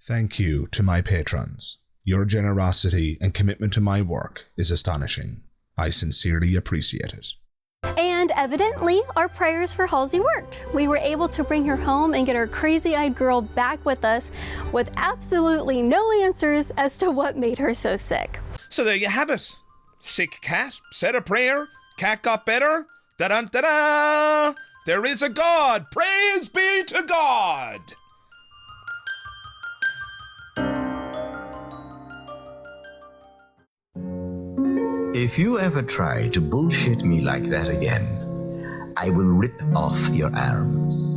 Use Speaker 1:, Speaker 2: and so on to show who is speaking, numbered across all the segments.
Speaker 1: Thank you to my patrons. Your generosity and commitment to my work is astonishing. I sincerely appreciate it.
Speaker 2: And evidently, our prayers for Halsey worked. We were able to bring her home and get our crazy-eyed girl back with us with absolutely no answers as to what made her so sick.
Speaker 1: So there you have it. Sick cat, said a prayer, cat got better, da-da-da-da! There is a God, praise be to God!
Speaker 3: If you ever try to bullshit me like that again, I will rip off your arms.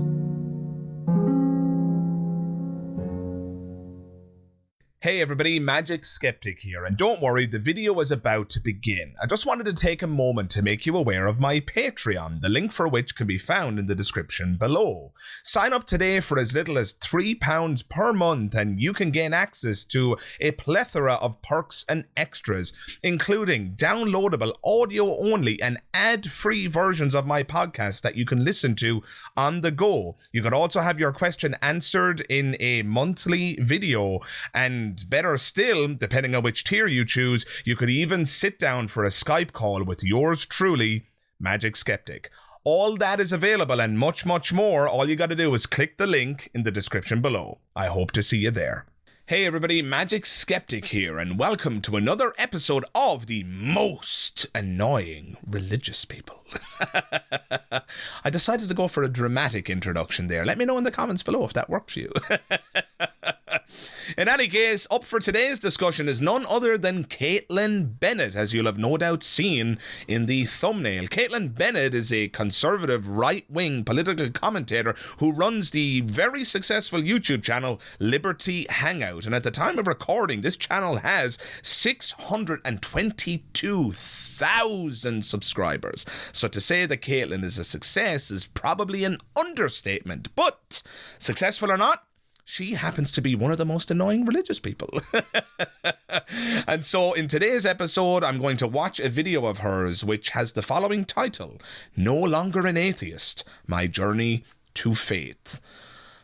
Speaker 1: Hey everybody, Magic Skeptic here, and don't worry, the video is about to begin. I just wanted to take a moment to make you aware of my Patreon, the link for which can be found in the description below. Sign up today for as little as £3 per month and you can gain access to a plethora of perks and extras, including downloadable audio-only and ad-free versions of my podcast that you can listen to on the go. You can also have your question answered in a monthly video, and better still, depending on which tier you choose, you could even sit down for a Skype call with yours truly, Magic Skeptic. All that is available and much, much more. All you got to do is click the link in the description below. I hope to see you there. Hey everybody, Magic Skeptic here, and welcome to another episode of the most annoying religious people. I decided to go for a dramatic introduction there. Let me know in the comments below if that worked for you. In any case, up for today's discussion is none other than Kaitlin Bennett, as you'll have no doubt seen in the thumbnail. Kaitlin Bennett is a conservative right-wing political commentator who runs the very successful YouTube channel Liberty Hangout. And at the time of recording, this channel has 622,000 subscribers. So to say that Kaitlin is a success is probably an understatement. But successful or not, she happens to be one of the most annoying religious people. And so in today's episode, I'm going to watch a video of hers which has the following title: No Longer an Atheist, My Journey to Faith.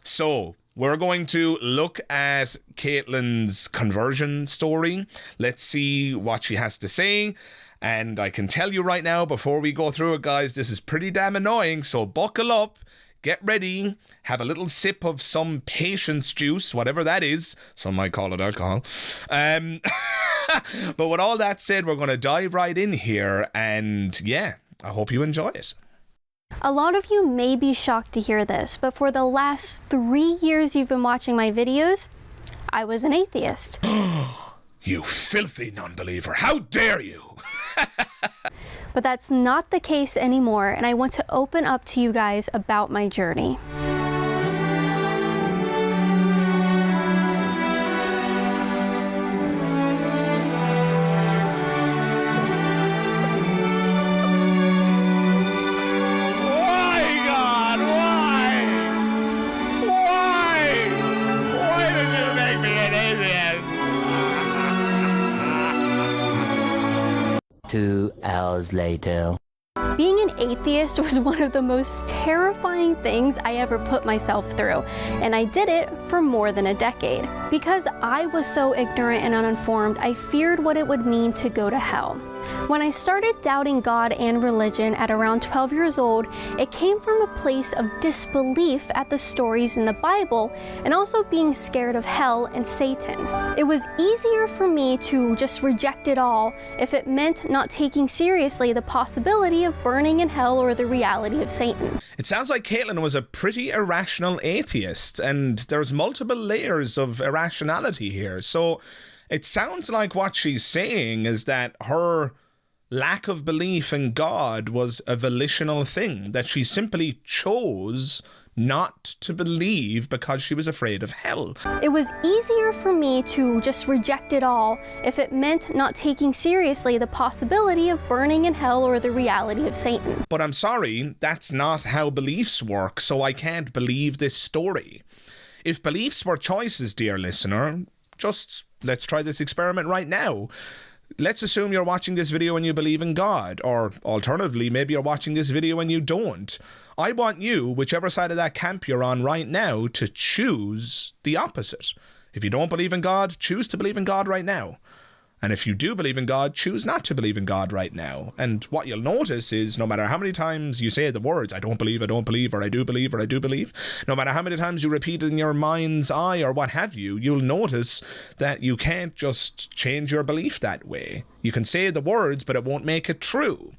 Speaker 1: So we're going to look at Caitlin's conversion story. Let's see what she has to say. And I can tell you right now, before we go through it, guys, this is pretty damn annoying, so buckle up. Get ready, have a little sip of some patience juice, whatever that is. Some might call it alcohol. But with all that said, we're going to dive right in here. And yeah, I hope you enjoy it.
Speaker 2: A lot of you may be shocked to hear this, but for the last 3 years you've been watching my videos, I was an atheist.
Speaker 1: You filthy non-believer, how dare you!
Speaker 2: But that's not the case anymore, and I want to open up to you guys about my journey.
Speaker 1: Why did you make me an atheist?
Speaker 4: 2 hours later.
Speaker 2: Being an atheist was one of the most terrifying things I ever put myself through, and I did it for more than a decade. Because I was so ignorant and uninformed, I feared what it would mean to go to hell. When I started doubting God and religion at around 12 years old, it came from a place of disbelief at the stories in the Bible and also being scared of hell and Satan. It was easier for me to just reject it all if it meant not taking seriously the possibility of burning in hell or the reality of Satan.
Speaker 1: It sounds like Kaitlin was a pretty irrational atheist, and there's multiple layers of irrationality here. So it sounds like what she's saying is that her lack of belief in God was a volitional thing, that she simply chose not to believe because she was afraid of hell.
Speaker 2: It was easier for me to just reject it all if it meant not taking seriously the possibility of burning in hell or the reality of Satan.
Speaker 1: But I'm sorry, that's not how beliefs work, so I can't believe this story. If beliefs were choices, dear listener, just let's try this experiment right now. Let's assume you're watching this video and you believe in God, or alternatively, maybe you're watching this video and you don't. I want you, whichever side of that camp you're on right now, to choose the opposite. If you don't believe in God, choose to believe in God right now. And if you do believe in God, choose not to believe in God right now. And what you'll notice is no matter how many times you say the words, I don't believe, or I do believe, or I do believe, no matter how many times you repeat it in your mind's eye or what have you, you'll notice that you can't just change your belief that way. You can say the words, but it won't make it true.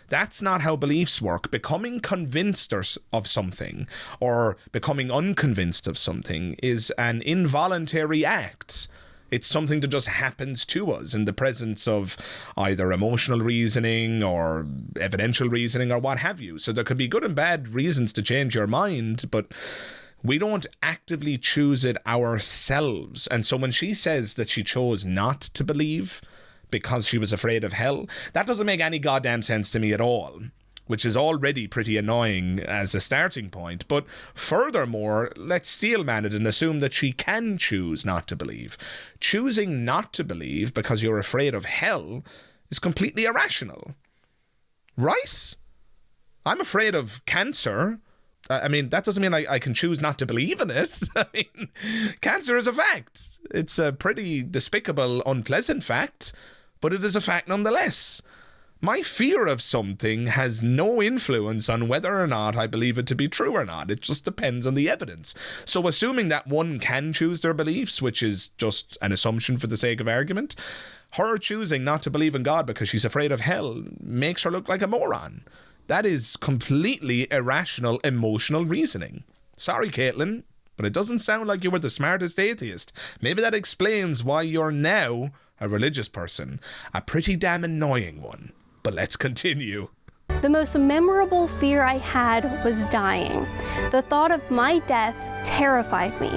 Speaker 1: That's not how beliefs work. Becoming convinced of something or becoming unconvinced of something is an involuntary act. It's something that just happens to us in the presence of either emotional reasoning or evidential reasoning or what have you. So there could be good and bad reasons to change your mind, but we don't actively choose it ourselves. And so when she says that she chose not to believe because she was afraid of hell, that doesn't make any goddamn sense to me at all, which is already pretty annoying as a starting point. But furthermore, let's steelman it and assume that she can choose not to believe. Choosing not to believe because you're afraid of hell is completely irrational. Right? I'm afraid of cancer. I mean, that doesn't mean I can choose not to believe in it. I mean, cancer is a fact. It's a pretty despicable, unpleasant fact, but it is a fact nonetheless. My fear of something has no influence on whether or not I believe it to be true or not. It just depends on the evidence. So assuming that one can choose their beliefs, which is just an assumption for the sake of argument, her choosing not to believe in God because she's afraid of hell makes her look like a moron. That is completely irrational emotional reasoning. Sorry, Kaitlin, but it doesn't sound like you were the smartest atheist. Maybe that explains why you're now a religious person. A pretty damn annoying one. But let's continue.
Speaker 2: The most memorable fear I had was dying. The thought of my death terrified me.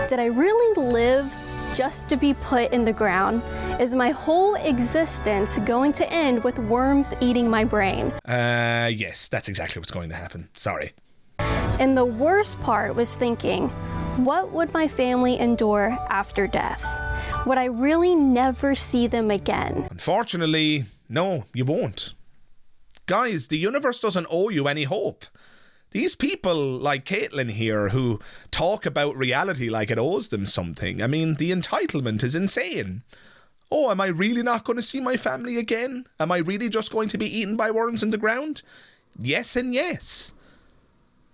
Speaker 2: Did I really live just to be put in the ground? Is my whole existence going to end with worms eating my brain?
Speaker 1: Yes, that's exactly what's going to happen. Sorry.
Speaker 2: And the worst part was thinking, what would my family endure after death? Would I really never see them again?
Speaker 1: Unfortunately, no, you won't. Guys, the universe doesn't owe you any hope. These people like Kaitlin here who talk about reality like it owes them something, I mean, the entitlement is insane. Oh, am I really not going to see my family again? Am I really just going to be eaten by worms in the ground? Yes and yes.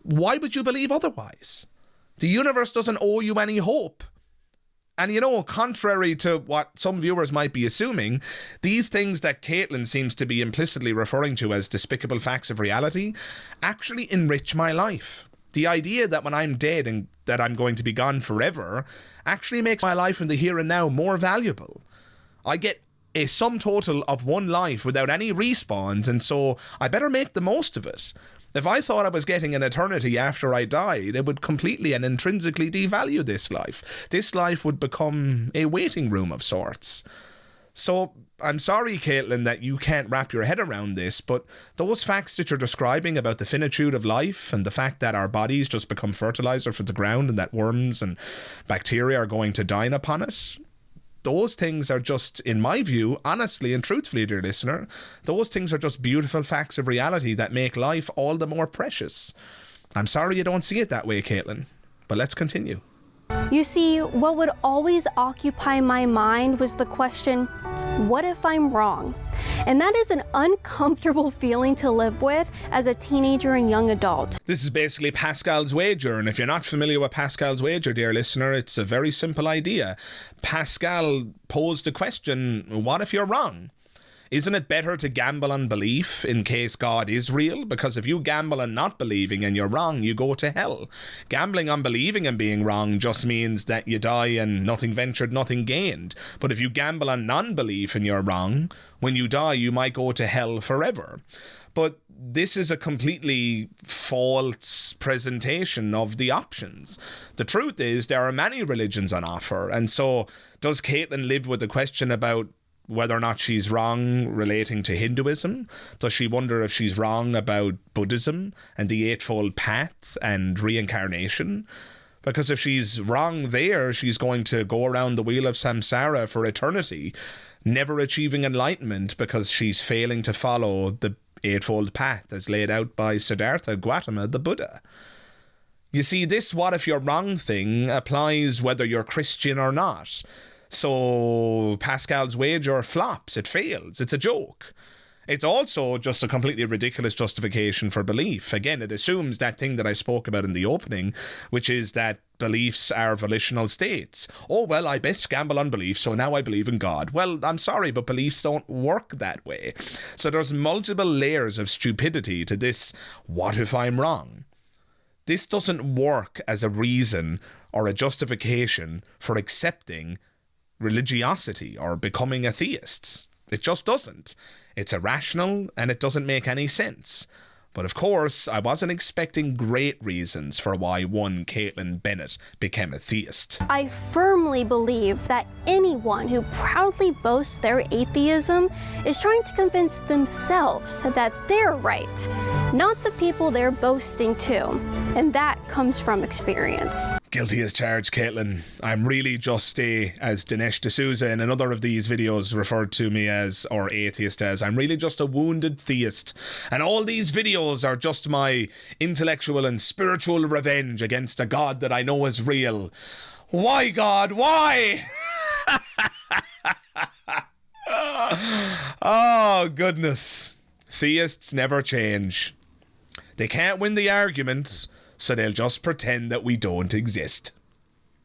Speaker 1: Why would you believe otherwise? The universe doesn't owe you any hope. And you know, contrary to what some viewers might be assuming, these things that Kaitlin seems to be implicitly referring to as despicable facts of reality actually enrich my life. The idea that when I'm dead and that I'm going to be gone forever actually makes my life in the here and now more valuable. I get a sum total of one life without any respawns, and so I better make the most of it. If I thought I was getting an eternity after I died, it would completely and intrinsically devalue this life. This life would become a waiting room of sorts. So, I'm sorry, Kaitlin, that you can't wrap your head around this, but those facts that you're describing about the finitude of life and the fact that our bodies just become fertilizer for the ground and that worms and bacteria are going to dine upon it, those things are just, in my view, honestly and truthfully, dear listener, those things are just beautiful facts of reality that make life all the more precious. I'm sorry you don't see it that way, Kaitlin, but let's continue.
Speaker 2: You see, what would always occupy my mind was the question, what if I'm wrong? And that is an uncomfortable feeling to live with as a teenager and young adult.
Speaker 1: This is basically Pascal's wager, and if you're not familiar with Pascal's wager, dear listener, it's a very simple idea. Pascal posed the question, what if you're wrong? Isn't it better to gamble on belief in case God is real? Because if you gamble on not believing and you're wrong, you go to hell. Gambling on believing and being wrong just means that you die and nothing ventured, nothing gained. But if you gamble on non-belief and you're wrong, when you die, you might go to hell forever. But this is a completely false presentation of the options. The truth is there are many religions on offer. And so does Kaitlin live with the question about whether or not she's wrong relating to Hinduism? Does she wonder if she's wrong about Buddhism and the Eightfold Path and reincarnation? Because if she's wrong there, she's going to go around the wheel of samsara for eternity, never achieving enlightenment because she's failing to follow the eightfold path as laid out by Siddhartha Gautama, the Buddha. You see, this what if you're wrong thing applies whether you're Christian or not. So Pascal's wager flops, it fails, it's a joke. It's also just a completely ridiculous justification for belief. Again, it assumes that thing that I spoke about in the opening, which is that beliefs are volitional states. Oh, well, I best gamble on belief, so now I believe in God. Well, I'm sorry, but beliefs don't work that way. So there's multiple layers of stupidity to this, what if I'm wrong? This doesn't work as a reason or a justification for accepting religiosity or becoming atheists. It just doesn't. It's irrational and it doesn't make any sense. But of course, I wasn't expecting great reasons for why one Kaitlin Bennett became a theist.
Speaker 2: I firmly believe that anyone who proudly boasts their atheism is trying to convince themselves that they're right, not the people they're boasting to. And that comes from experience.
Speaker 1: Guilty as charged, Kaitlin. I'm really just as Dinesh D'Souza in another of these videos referred to me as, or atheist as, I'm really just a wounded theist. And all these videos are just my intellectual and spiritual revenge against a God that I know is real. Why, God? Why? Oh, goodness. Theists never change. They can't win the argument, so they'll just pretend that we don't exist.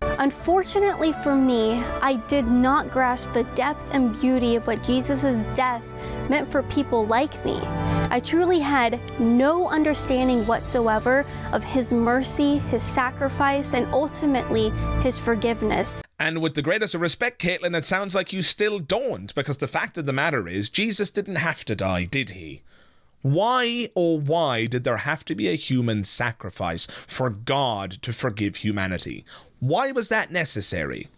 Speaker 2: Unfortunately for me, I did not grasp the depth and beauty of what Jesus' death meant for people like me. I truly had no understanding whatsoever of his mercy, his sacrifice, and ultimately his forgiveness.
Speaker 1: And with the greatest of respect, Kaitlin, it sounds like you still don't, because the fact of the matter is, Jesus didn't have to die, did he? Why, oh why, did there have to be a human sacrifice for God to forgive humanity? Why was that necessary?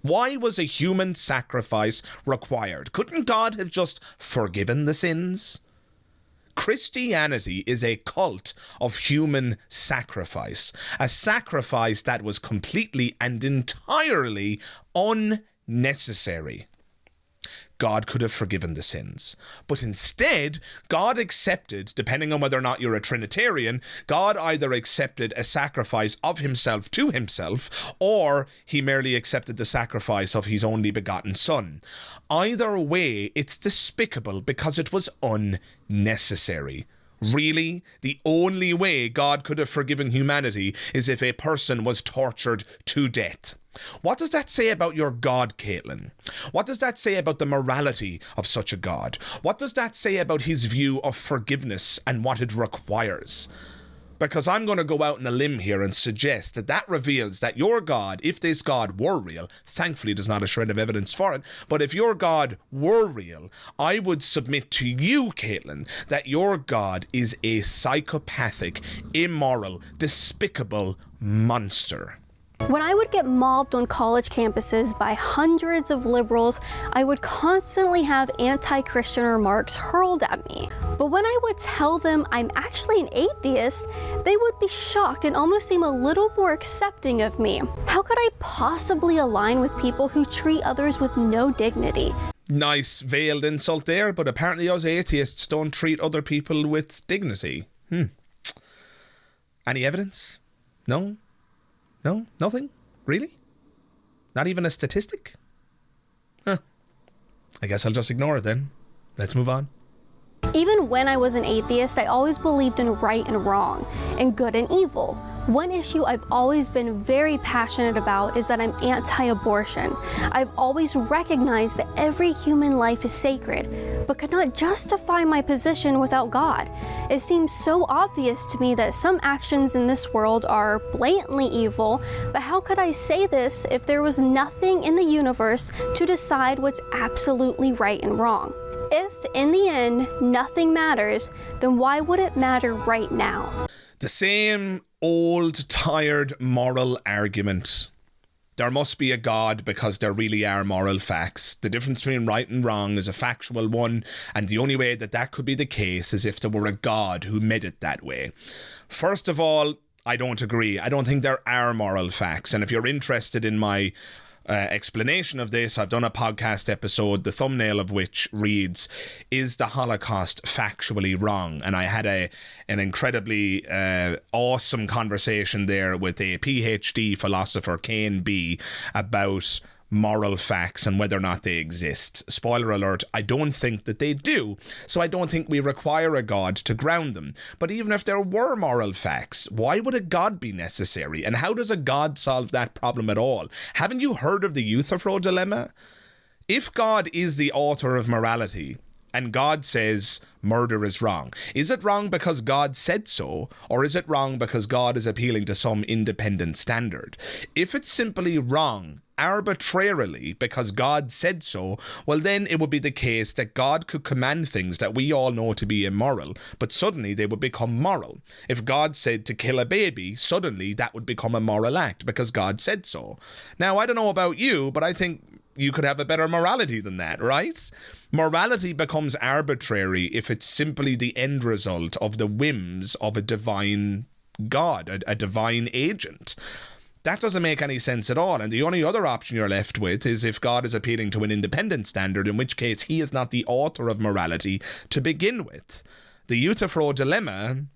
Speaker 1: Why was a human sacrifice required? Couldn't God have just forgiven the sins? Christianity is a cult of human sacrifice, a sacrifice that was completely and entirely unnecessary. God could have forgiven the sins. But instead, God accepted, depending on whether or not you're a Trinitarian, God either accepted a sacrifice of himself to himself, or he merely accepted the sacrifice of his only begotten Son. Either way, it's despicable because it was unnecessary. Really, the only way God could have forgiven humanity is if a person was tortured to death. What does that say about your God, Kaitlin? What does that say about the morality of such a God? What does that say about his view of forgiveness and what it requires? Because I'm going to go out on a limb here and suggest that that reveals that your God, if this God were real, thankfully there's not a shred of evidence for it, but if your God were real, I would submit to you, Kaitlin, that your God is a psychopathic, immoral, despicable monster.
Speaker 2: When I would get mobbed on college campuses by hundreds of liberals, I would constantly have anti-Christian remarks hurled at me. But when I would tell them I'm actually an atheist, they would be shocked and almost seem a little more accepting of me. How could I possibly align with people who treat others with no dignity?
Speaker 1: Nice veiled insult there, but apparently us atheists don't treat other people with dignity. Any evidence? No? No? Nothing? Really? Not even a statistic? I guess I'll just ignore it then. Let's move on.
Speaker 2: Even when I was an atheist, I always believed in right and wrong, and good and evil. One issue I've always been very passionate about is that I'm anti-abortion. I've always recognized that every human life is sacred, but could not justify my position without God. It seems so obvious to me that some actions in this world are blatantly evil, but how could I say this if there was nothing in the universe to decide what's absolutely right and wrong? If, in the end, nothing matters, then why would it matter right now?
Speaker 1: The same old, tired moral argument. There must be a God because there really are moral facts. The difference between right and wrong is a factual one, and the only way that that could be the case is if there were a God who made it that way. First of all, I don't agree. I don't think there are moral facts. And if you're interested in my explanation of this, I've done a podcast episode, the thumbnail of which reads, "Is the Holocaust factually wrong?" And I had an incredibly awesome conversation there with a PhD philosopher, Kane B, about moral facts and whether or not they exist. Spoiler alert, I don't think that they do, so I don't think we require a God to ground them. But even if there were moral facts, why would a God be necessary? And how does a God solve that problem at all? Haven't you heard of the Euthyphro dilemma? If God is the author of morality, and God says murder is wrong, is it wrong because God said so, or is it wrong because God is appealing to some independent standard? If it's simply wrong arbitrarily because God said so, well then it would be the case that God could command things that we all know to be immoral, but suddenly they would become moral. If God said to kill a baby, suddenly that would become a moral act because God said so. Now, I don't know about you, but I think you could have a better morality than that, right? Morality becomes arbitrary if it's simply the end result of the whims of a divine God, a divine agent. That doesn't make any sense at all, and the only other option you're left with is if God is appealing to an independent standard, in which case he is not the author of morality to begin with. The Euthyphro dilemma,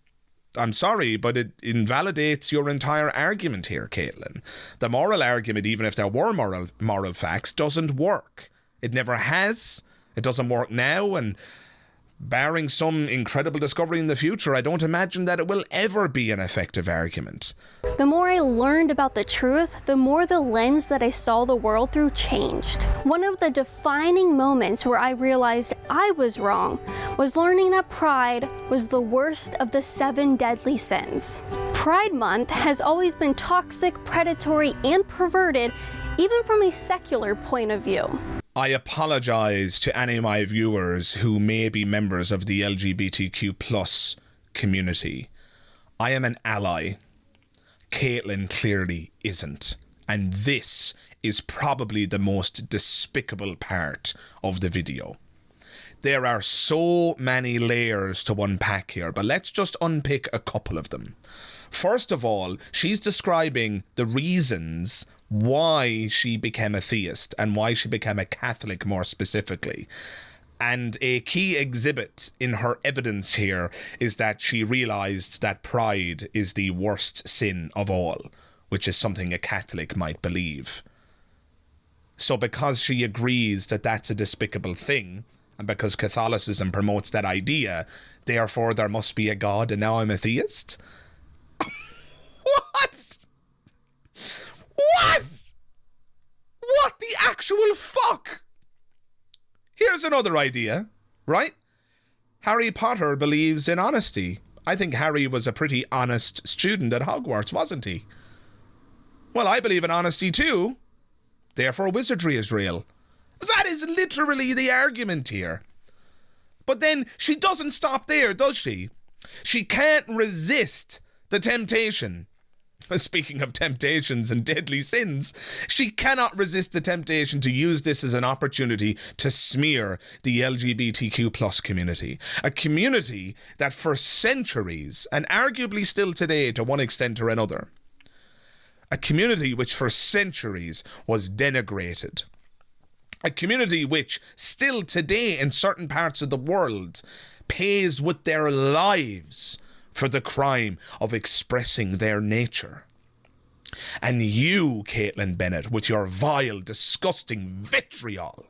Speaker 1: I'm sorry, but it invalidates your entire argument here, Kaitlin. The moral argument, even if there were moral facts, doesn't work. It never has, it doesn't work now, and barring some incredible discovery in the future, I don't imagine that it will ever be an effective argument.
Speaker 2: The more I learned about the truth, the more the lens that I saw the world through changed. One of the defining moments where I realized I was wrong was learning that pride was the worst of the 7 deadly sins. Pride Month has always been toxic, predatory, and perverted, even from a secular point of view.
Speaker 1: I apologise to any of my viewers who may be members of the LGBTQ+ community. I am an ally. Kaitlin clearly isn't. And this is probably the most despicable part of the video. There are so many layers to unpack here, but let's just unpick a couple of them. First of all, she's describing the reasons why she became a theist and why she became a Catholic more specifically. And a key exhibit in her evidence here is that she realised that pride is the worst sin of all, which is something a Catholic might believe. So because she agrees that that's a despicable thing, and because Catholicism promotes that idea, therefore there must be a God and now I'm a theist? What? What? What the actual fuck? Here's another idea, right? Harry Potter believes in honesty. I think Harry was a pretty honest student at Hogwarts, wasn't he? Well, I believe in honesty too. Therefore, wizardry is real. That is literally the argument here. But then she doesn't stop there, does she? She can't resist the temptation. Speaking of temptations and deadly sins, she cannot resist the temptation to use this as an opportunity to smear the LGBTQ+ community. A community that for centuries, and arguably still today to one extent or another, a community which for centuries was denigrated. A community which still today in certain parts of the world pays with their lives for the crime of expressing their nature. And you, Kaitlin Bennett, with your vile, disgusting vitriol,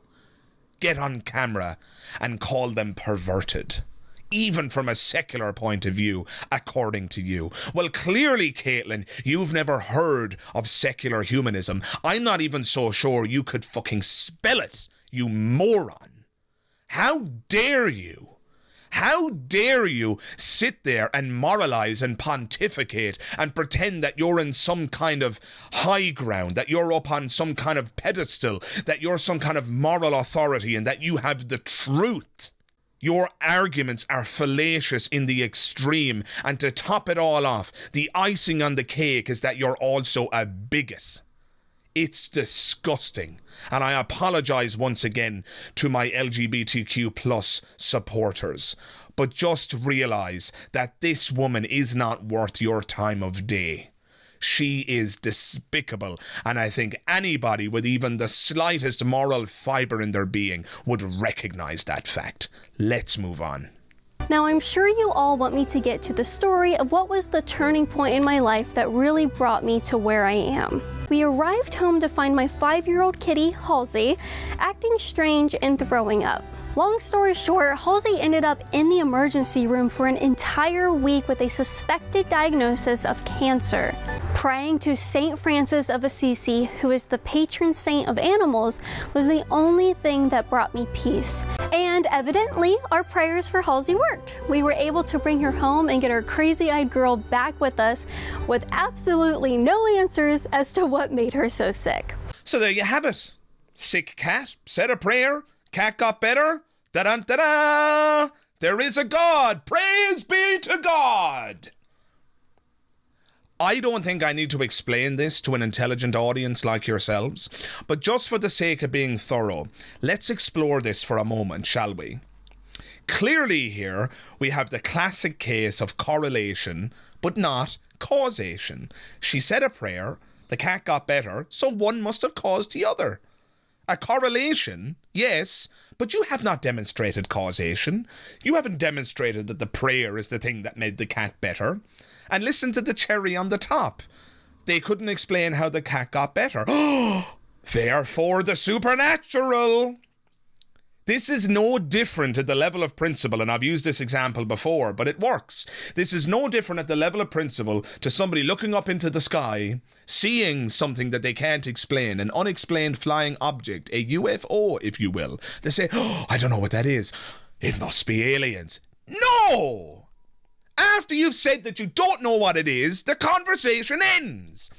Speaker 1: get on camera and call them perverted, even from a secular point of view, according to you. Well, clearly, Kaitlin, you've never heard of secular humanism. I'm not even so sure you could fucking spell it, you moron. How dare you? How dare you sit there and moralize and pontificate and pretend that you're in some kind of high ground, that you're up on some kind of pedestal, that you're some kind of moral authority and that you have the truth. Your arguments are fallacious in the extreme, and to top it all off, the icing on the cake is that you're also a bigot. It's disgusting. And I apologize once again to my LGBTQ plus supporters. But just realize that this woman is not worth your time of day. She is despicable, and I think anybody with even the slightest moral fibre in their being would recognize that fact. Let's move on.
Speaker 2: Now, I'm sure you all want me to get to the story of what was the turning point in my life that really brought me to where I am. We arrived home to find my 5-year-old kitty, Halsey, acting strange and throwing up. Long story short, Halsey ended up in the emergency room for an entire week with a suspected diagnosis of cancer. Praying to Saint Francis of Assisi, who is the patron saint of animals, was the only thing that brought me peace. And evidently, our prayers for Halsey worked. We were able to bring her home and get our crazy-eyed girl back with us with absolutely no answers as to what made her so sick.
Speaker 1: So there you have it. Sick cat, said a prayer, cat got better, da-dun-da-da! There is a God, praise be to God! I don't think I need to explain this to an intelligent audience like yourselves, but just for the sake of being thorough, let's explore this for a moment, shall we? Clearly here, we have the classic case of correlation, but not causation. She said a prayer, the cat got better, so one must have caused the other. A correlation, yes, but you have not demonstrated causation. You haven't demonstrated that the prayer is the thing that made the cat better. And listen to the cherry on the top. They couldn't explain how the cat got better. Therefore, the supernatural. This is no different at the level of principle, and I've used this example before, but it works. This is no different at the level of principle to somebody looking up into the sky, seeing something that they can't explain, an unexplained flying object, a UFO, if you will. They say, I don't know what that is. It must be aliens. No! After you've said that you don't know what it is, the conversation ends.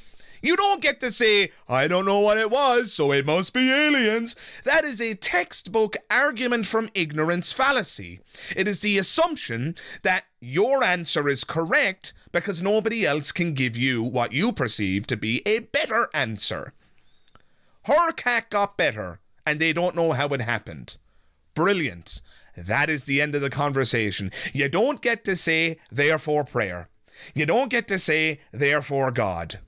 Speaker 1: You don't get to say, I don't know what it was, so it must be aliens. That is a textbook argument from ignorance fallacy. It is the assumption that your answer is correct because nobody else can give you what you perceive to be a better answer. Her cat got better, and they don't know how it happened. Brilliant. That is the end of the conversation. You don't get to say, therefore prayer. You don't get to say, therefore God.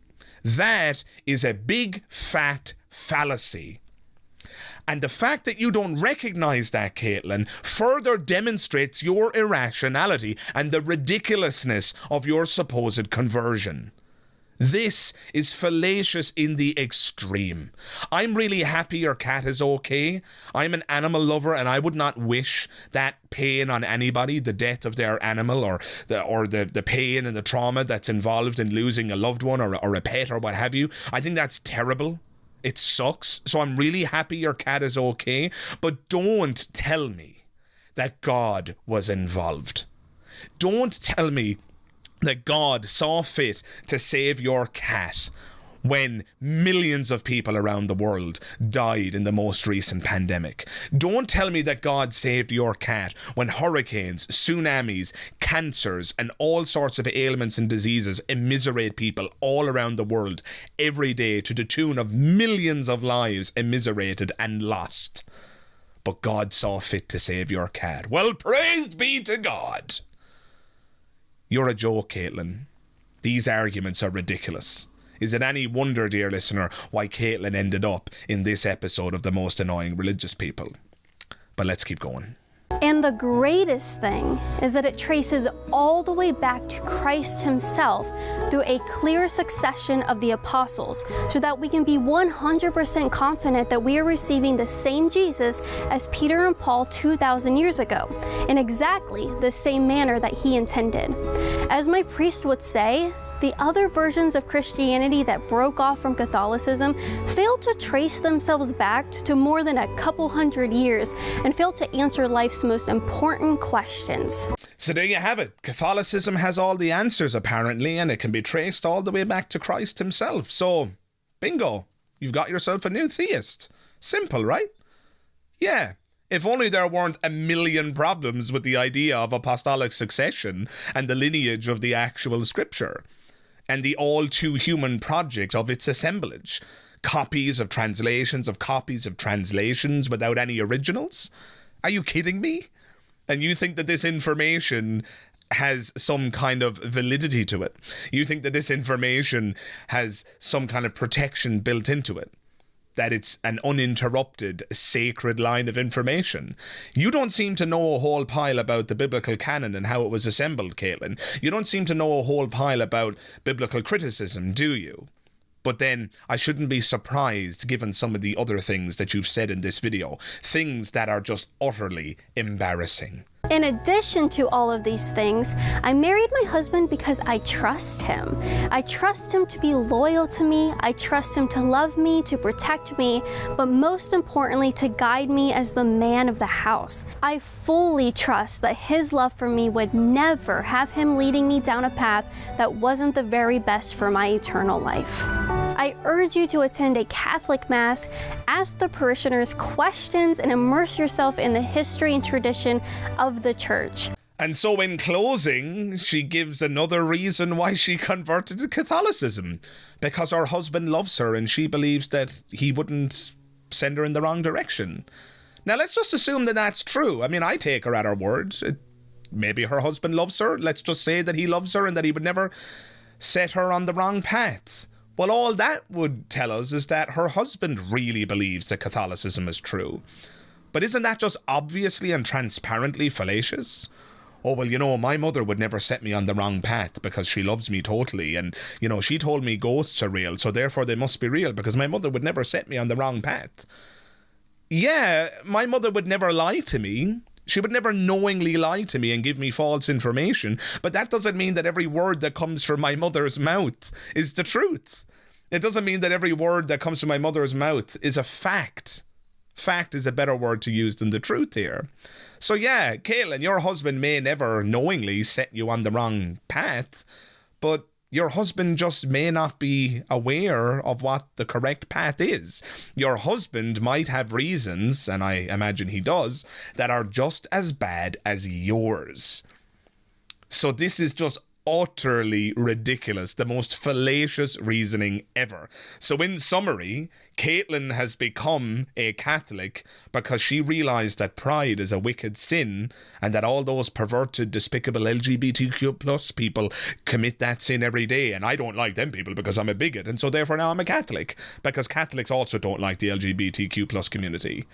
Speaker 1: That is a big, fat fallacy. And the fact that you don't recognize that, Kaitlin, further demonstrates your irrationality and the ridiculousness of your supposed conversion. This is fallacious in the extreme. I'm really happy your cat is okay. I'm an animal lover and I would not wish that pain on anybody, the death of their animal or the pain and the trauma that's involved in losing a loved one or a pet or what have you. I think that's terrible. It sucks. So I'm really happy your cat is okay. But don't tell me that God was involved. Don't tell me that God saw fit to save your cat when millions of people around the world died in the most recent pandemic. Don't tell me that God saved your cat when hurricanes, tsunamis, cancers, and all sorts of ailments and diseases immiserate people all around the world every day to the tune of millions of lives immiserated and lost. But God saw fit to save your cat. Well, praise be to God. You're a joke, Kaitlin. These arguments are ridiculous. Is it any wonder, dear listener, why Kaitlin ended up in this episode of The Most Annoying Religious People? But let's keep going.
Speaker 2: And the greatest thing is that it traces all the way back to Christ himself through a clear succession of the apostles, so that we can be 100% confident that we are receiving the same Jesus as Peter and Paul 2,000 years ago, in exactly the same manner that he intended. As my priest would say, the other versions of Christianity that broke off from Catholicism failed to trace themselves back to more than a couple hundred years and failed to answer life's most important questions.
Speaker 1: So there you have it. Catholicism has all the answers, apparently, and it can be traced all the way back to Christ himself. So, bingo, you've got yourself a new theist. Simple, right? Yeah. If only there weren't a million problems with the idea of apostolic succession and the lineage of the actual scripture, and the all-too-human project of its assemblage. copies of translations of copies of translations without any originals? Are you kidding me? And you think that this information has some kind of validity to it? You think that this information has some kind of protection built into it? That it's an uninterrupted, sacred line of information? You don't seem to know a whole pile about the biblical canon and how it was assembled, Kaitlin. You don't seem to know a whole pile about biblical criticism, do you? But then I shouldn't be surprised given some of the other things that you've said in this video. Things that are just utterly embarrassing.
Speaker 2: In addition to all of these things, I married my husband because I trust him. I trust him to be loyal to me. I trust him to love me, to protect me, but most importantly, to guide me as the man of the house. I fully trust that his love for me would never have him leading me down a path that wasn't the very best for my eternal life. I urge you to attend a Catholic Mass, ask the parishioners questions, and immerse yourself in the history and tradition of the Church.
Speaker 1: And so in closing, she gives another reason why she converted to Catholicism. Because her husband loves her and she believes that he wouldn't send her in the wrong direction. Now let's just assume that that's true. I mean, I take her at her word. Maybe her husband loves her. Let's just say that he loves her and that he would never set her on the wrong path. Well, all that would tell us is that her husband really believes that Catholicism is true. But isn't that just obviously and transparently fallacious? Oh, well, you know, my mother would never set me on the wrong path because she loves me totally. And, you know, she told me ghosts are real, so therefore they must be real because my mother would never set me on the wrong path. Yeah, my mother would never lie to me. She would never knowingly lie to me and give me false information, but that doesn't mean that every word that comes from my mother's mouth is the truth. It doesn't mean that every word that comes from my mother's mouth is a fact. Fact is a better word to use than the truth here. So yeah, Kaitlin, your husband may never knowingly set you on the wrong path, but your husband just may not be aware of what the correct path is. Your husband might have reasons, and I imagine he does, that are just as bad as yours. So this is just utterly ridiculous, the most fallacious reasoning ever. So in summary, Kaitlin has become a Catholic because she realised that pride is a wicked sin and that all those perverted, despicable LGBTQ plus people commit that sin every day, and I don't like them people because I'm a bigot, and so therefore now I'm a Catholic because Catholics also don't like the LGBTQ plus community,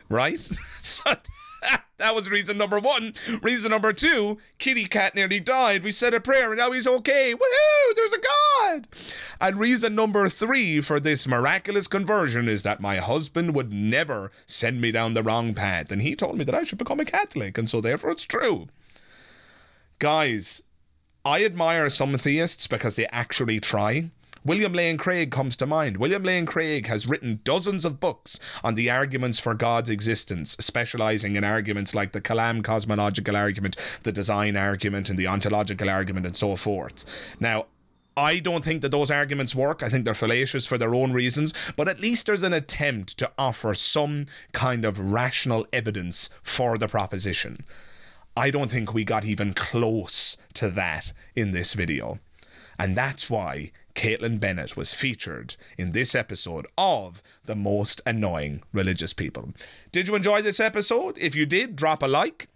Speaker 1: right? So that was reason number one. Reason number two, kitty cat nearly died. We said a prayer and now he's okay. Woohoo, there's a God. And reason number three for this miraculous conversion is that my husband would never send me down the wrong path. And he told me that I should become a Catholic. And so therefore it's true. Guys, I admire some theists because they actually try. William Lane Craig comes to mind. William Lane Craig has written dozens of books on the arguments for God's existence, specialising in arguments like the Kalam cosmological argument, the design argument, and the ontological argument, and so forth. Now, I don't think that those arguments work. I think they're fallacious for their own reasons, but at least there's an attempt to offer some kind of rational evidence for the proposition. I don't think we got even close to that in this video. And that's why Kaitlin Bennett was featured in this episode of The Most Annoying Religious People. Did you enjoy this episode? If you did, drop a like.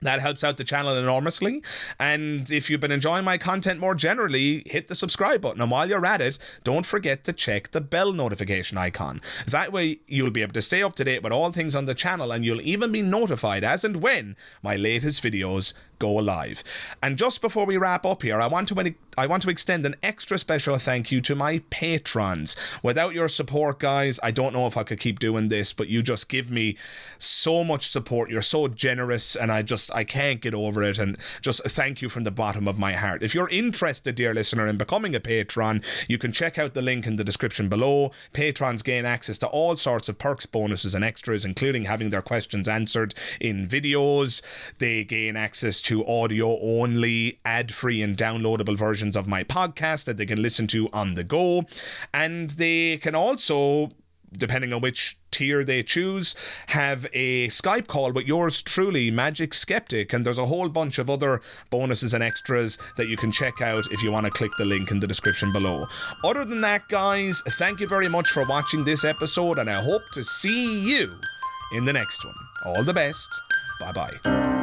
Speaker 1: That helps out the channel enormously. And if you've been enjoying my content more generally, hit the subscribe button. And while you're at it, don't forget to check the bell notification icon. That way you'll be able to stay up to date with all things on the channel, and you'll even be notified as and when my latest videos go live. And just before we wrap up here, I want to extend an extra special thank you to my patrons. Without your support, guys, I don't know if I could keep doing this, but you just give me so much support. You're so generous, and I can't get over it, and just thank you from the bottom of my heart. If you're interested, dear listener, in becoming a patron, you can check out the link in the description below. Patrons gain access to all sorts of perks, bonuses, and extras, including having their questions answered in videos. They gain access to audio-only, ad-free and downloadable versions of my podcast that they can listen to on the go. And they can also depending on which tier they choose, have a Skype call with yours truly, Magic Skeptic, and there's a whole bunch of other bonuses and extras that you can check out if you want to click the link in the description below. Other than that, guys, thank you very much for watching this episode, and I hope to see you in the next one. All the best. Bye-bye.